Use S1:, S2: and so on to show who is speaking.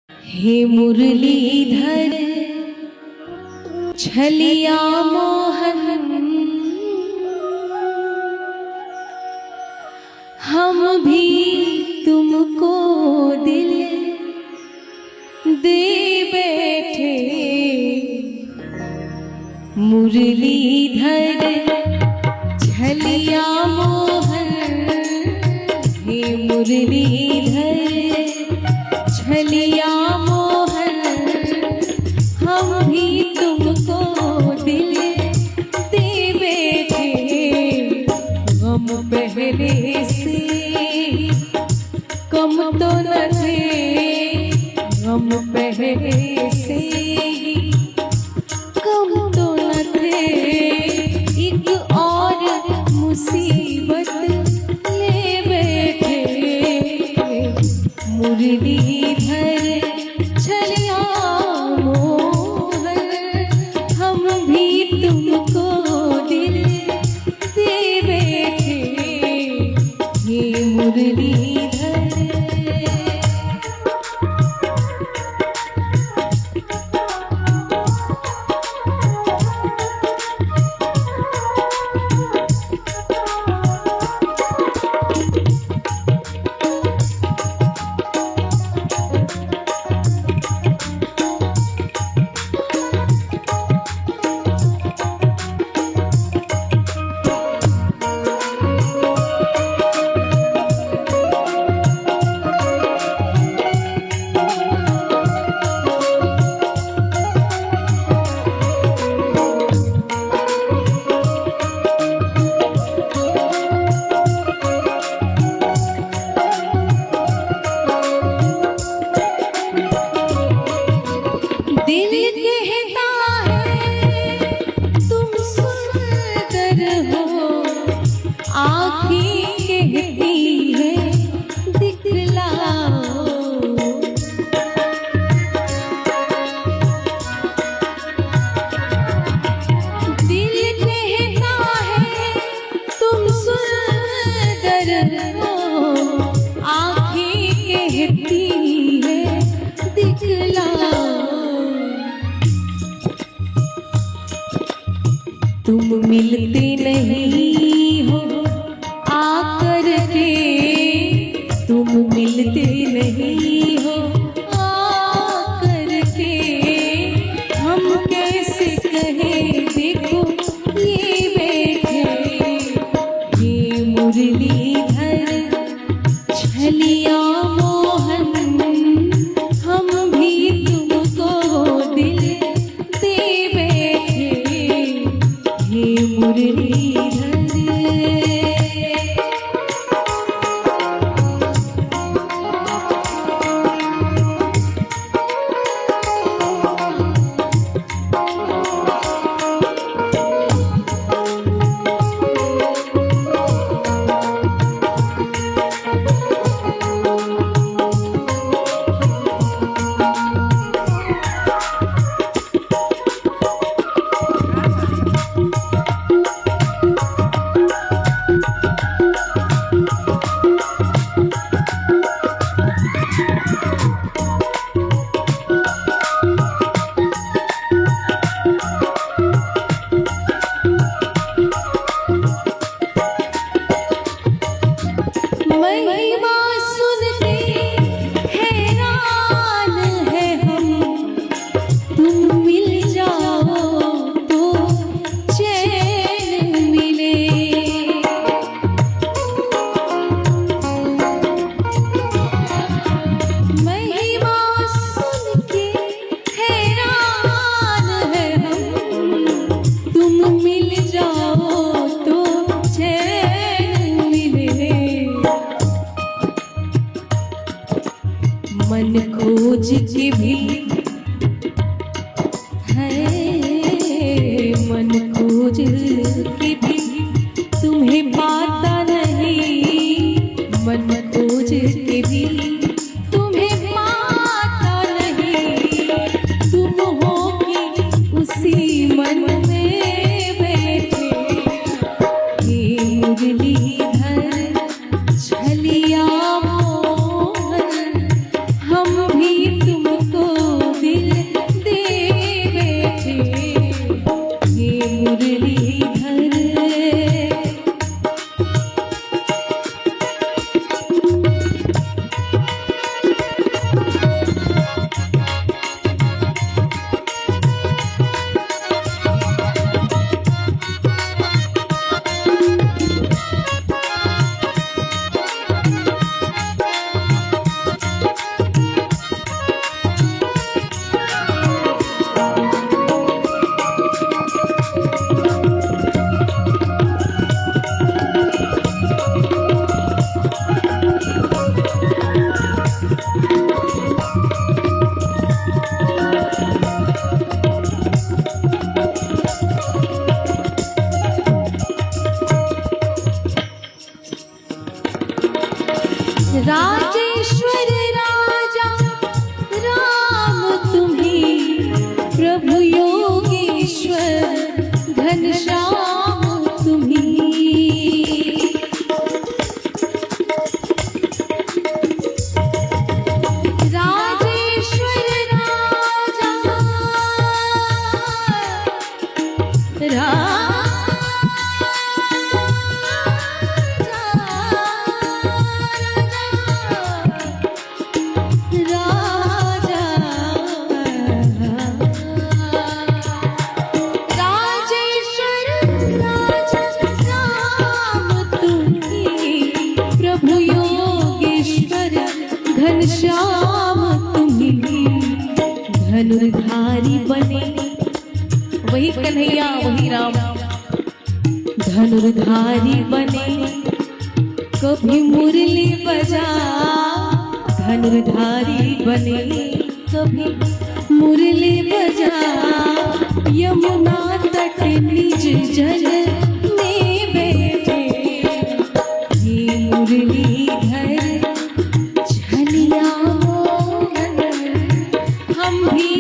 S1: हे मुरलीधर छलिया मोहन, हम भी तुमको दिल दे बैठे। मुरलीधर छलिया मोहन, हे मुरलीधर छलिया मोहन, हम भी तुमको दिल दे बैठे। गम पहले से कम तो न थे, गम पहले से कम तो न थे, एक और मुसीबत ले बैठे। मुरलीधर छलिया मोहन, हम भी तुमको दिल दे बैठे। हे मुरलीधर तुम मिलते नहीं हो आकर के, तुम मिलते नहीं हो आकर के। हम कैसे कहें देखो ये बैठे। ये मुरलीधर छलिया मोहन, हम भी तुमको दिल दे बैठे। हे मुरलीधर महिमा सुन के हैरान है हम, तुम मिल जाओ तो चैन मिले। महिमा सुन के हैरान है हम, तुम मिल जाओ तो चैन मिले। मन खोज के भी है, मन खोज के भी तुम्हें पाता नहीं। मन खोज के भी तुम्हें पाता नहीं। तुम हो कि उसी मन में बैठे। हे मुरलीधर छलिया मोहन, हम भी तुम धनुर्धारी बने, वही कन्हैया वही राम धनुर्धारी बने, कभी मुरली बजा धनुर्धारी बने, कभी मुरली बजा, यमुना तट निज जल में बैठे, ये मुरलीधर छलिया मोहन, हम भी